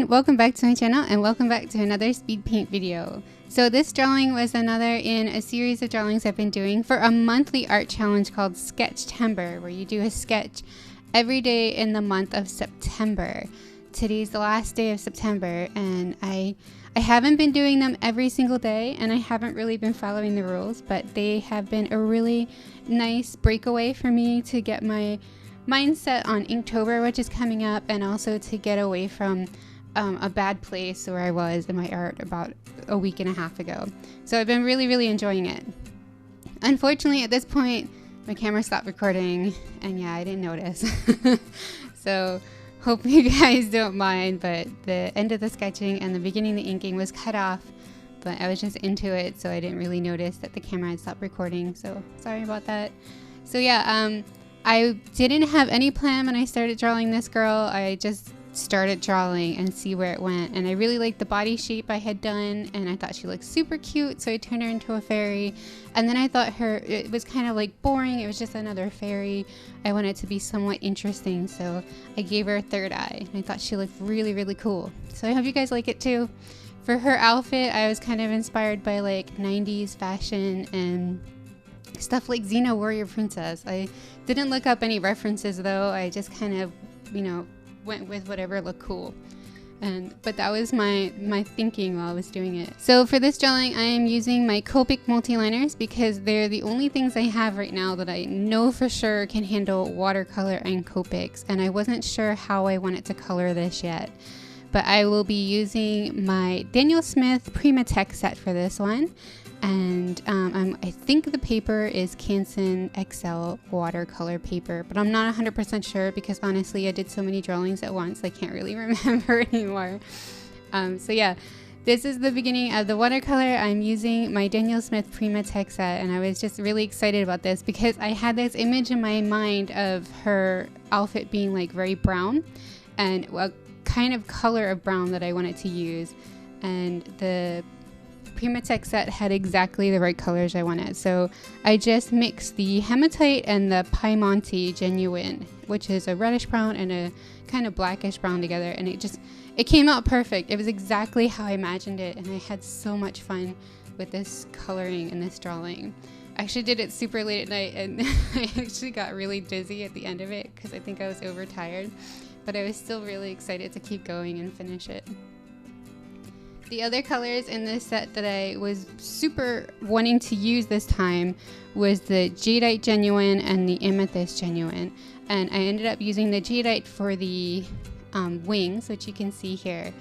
welcome back to my channel and welcome back to another speed paint video. So this drawing was another in a series of drawings I've been doing for a monthly art challenge called Sketchtember, where you do a sketch every day in the month of September. Today's the last day of September, and I haven't been doing them every single day, and I haven't really been following the rules, but they have been a really nice breakaway for me to get my mindset on Inktober, which is coming up, and also to get away from a bad place where I was in my art about a week and a half ago. So I've been really enjoying it. Unfortunately, at this point, my camera stopped recording, and yeah, I didn't notice. So hope you guys don't mind, but the end of the sketching and the beginning of the inking was cut off, but I was just into it, so I didn't really notice that the camera had stopped recording, so sorry about that. So yeah, I didn't have any plan when I started drawing this girl. I just started drawing and see where it went, and I really liked the body shape I had done, and I thought she looked super cute, so I turned her into a fairy. And then I thought it was kind of like boring, it was just another fairy. I wanted it to be somewhat interesting, so I gave her a third eye, and I thought she looked really cool. So I hope you guys like it too. For her outfit, I was kind of inspired by like 90s fashion and stuff like Xena Warrior Princess. I didn't look up any references though. I just kind of, went with whatever looked cool. But that was my thinking while I was doing it. So for this drawing, I am using my Copic multiliners because they're the only things I have right now that I know for sure can handle watercolor and Copics, and I wasn't sure how I wanted to color this yet. But I will be using my Daniel Smith Primatek set for this one. And I think the paper is Canson XL watercolor paper, but I'm not 100% sure because honestly I did so many drawings at once I can't really remember anymore. So yeah, this is the beginning of the watercolor. I'm using my Daniel Smith Primatek set, and I was just really excited about this because I had this image in my mind of her outfit being like very brown, and a kind of color of brown that I wanted to use, and the Primatek set had exactly the right colors I wanted. So I just mixed the hematite and the Piemonte genuine, which is a reddish brown and a kind of blackish brown together, and it came out perfect. It was exactly how I imagined it, and I had so much fun with this coloring and this drawing. I actually did it super late at night, and I actually got really dizzy at the end of it because I think I was overtired, but I was still really excited to keep going and finish it. The other colors in this set that I was super wanting to use this time was the Jadeite Genuine and the Amethyst Genuine. And I ended up using the Jadeite for the wings, which you can see here.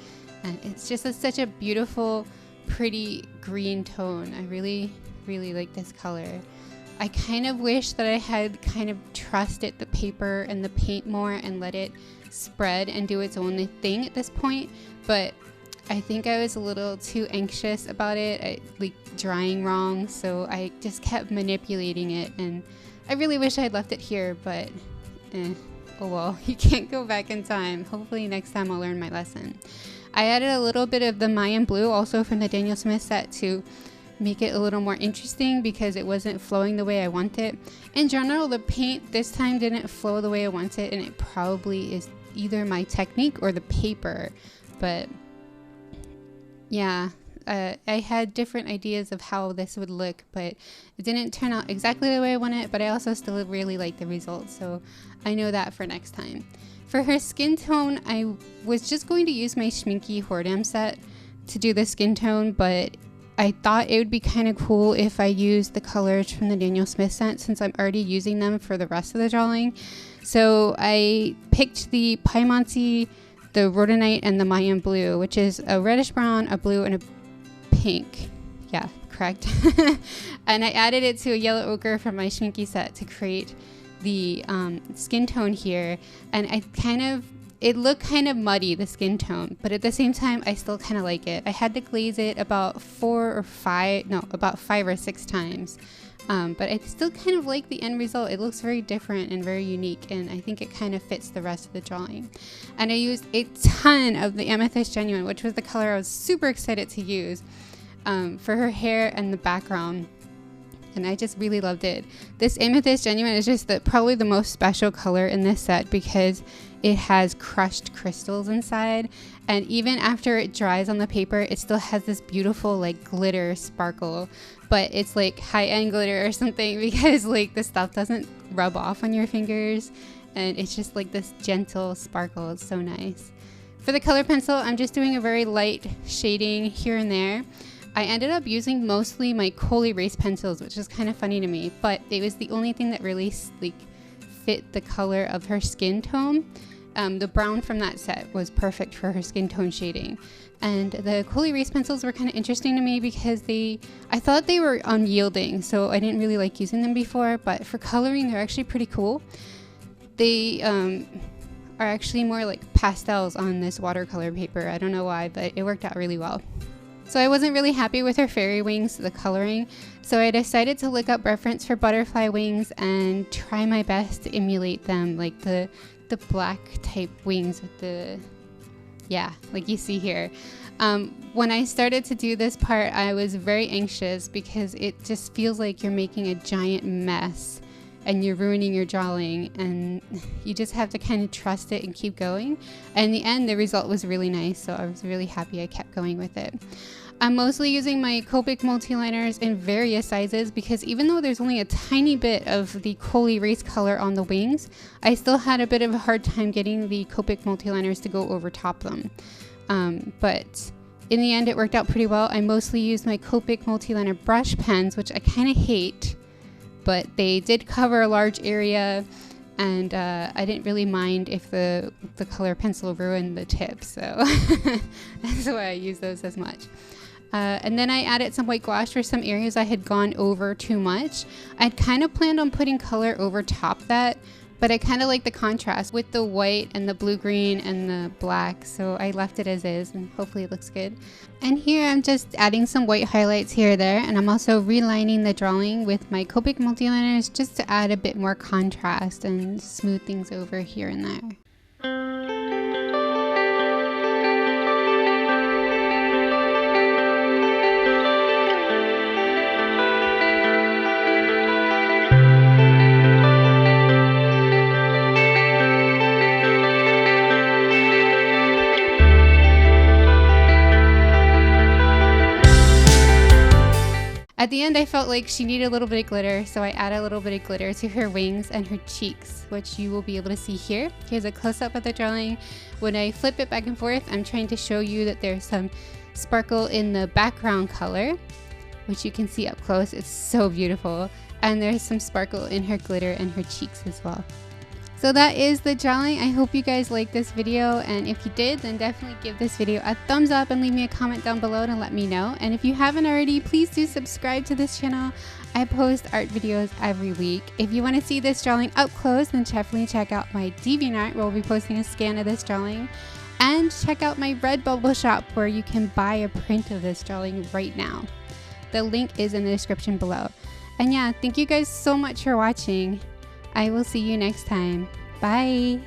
And it's just such a beautiful, pretty green tone. I really like this color. I kind of wish that I had kind of trusted the paper and the paint more and let it spread and do its own thing at this point, but I think I was a little too anxious about it, like drying wrong, so I just kept manipulating it, and I really wish I had left it here, but oh well, you can't go back in time. Hopefully next time I'll learn my lesson. I added a little bit of the Mayan blue also from the Daniel Smith set to make it a little more interesting because it wasn't flowing the way I wanted. In general, the paint this time didn't flow the way I wanted, and it probably is either my technique or the paper, but yeah, I had different ideas of how this would look, but it didn't turn out exactly the way I wanted, but I also still really like the results, so I know that for next time. For her skin tone, I was just going to use my Schminky Hordam set to do the skin tone, but I thought it would be kind of cool if I used the colors from the Daniel Smith set since I'm already using them for the rest of the drawing. So I picked the Piemonte, the Rhodonite, and the Mayan blue, which is a reddish brown, a blue, and a pink. Yeah, correct. And I added it to a yellow ochre from my Schminky set to create the skin tone here. And it looked kind of muddy, the skin tone, but at the same time, I still kind of like it. I had to glaze it about 5 or 6 times. But I still kind of like the end result. It looks very different and very unique, and I think it kind of fits the rest of the drawing. And I used a ton of the Amethyst Genuine, which was the color I was super excited to use for her hair and the background. and I just really loved it. This Amethyst Genuine is just probably the most special color in this set because it has crushed crystals inside, and even after it dries on the paper, it still has this beautiful like glitter sparkle, but it's like high-end glitter or something because like the stuff doesn't rub off on your fingers, and it's just like this gentle sparkle. It's so nice. For the color pencil, I'm just doing a very light shading here and there. I ended up using mostly my coal erase pencils, which is kind of funny to me, but it was the only thing that really like fit the color of her skin tone. The brown from that set was perfect for her skin tone shading. And the coal erase pencils were kind of interesting to me because I thought they were unyielding, so I didn't really like using them before, but for coloring, they're actually pretty cool. They are actually more like pastels on this watercolor paper. I don't know why, but it worked out really well. So I wasn't really happy with her fairy wings, the coloring, so I decided to look up reference for butterfly wings and try my best to emulate them, like the black type wings with the, yeah, like you see here. When I started to do this part, I was very anxious because it just feels like you're making a giant mess and you're ruining your drawing, and you just have to kind of trust it and keep going. And in the end, the result was really nice, so I was really happy I kept going with it. I'm mostly using my Copic multiliners in various sizes because even though there's only a tiny bit of the coal erase color on the wings, I still had a bit of a hard time getting the Copic multiliners to go over top them. But in the end, it worked out pretty well. I mostly used my Copic multiliner brush pens, which I kind of hate, but they did cover a large area, and I didn't really mind if the color pencil ruined the tip, so that's why I use those as much. And then I added some white gouache for some areas I had gone over too much. I'd kind of planned on putting color over top that, but I kind of like the contrast with the white and the blue-green and the black, so I left it as is, and hopefully it looks good. And here I'm just adding some white highlights here or there, and I'm also relining the drawing with my Copic multiliners just to add a bit more contrast and smooth things over here and there. At the end, I felt like she needed a little bit of glitter, so I added a little bit of glitter to her wings and her cheeks, which you will be able to see here. Here's a close-up of the drawing. When I flip it back and forth, I'm trying to show you that there's some sparkle in the background color, which you can see up close. It's so beautiful. And there's some sparkle in her glitter and her cheeks as well. So that is the drawing. I hope you guys liked this video, and if you did, then definitely give this video a thumbs up and leave me a comment down below to let me know. And if you haven't already, please do subscribe to this channel. I post art videos every week. If you want to see this drawing up close, then definitely check out my DeviantArt, where we'll be posting a scan of this drawing. And check out my Redbubble shop, where you can buy a print of this drawing right now. The link is in the description below. And yeah, thank you guys so much for watching. I will see you next time. Bye!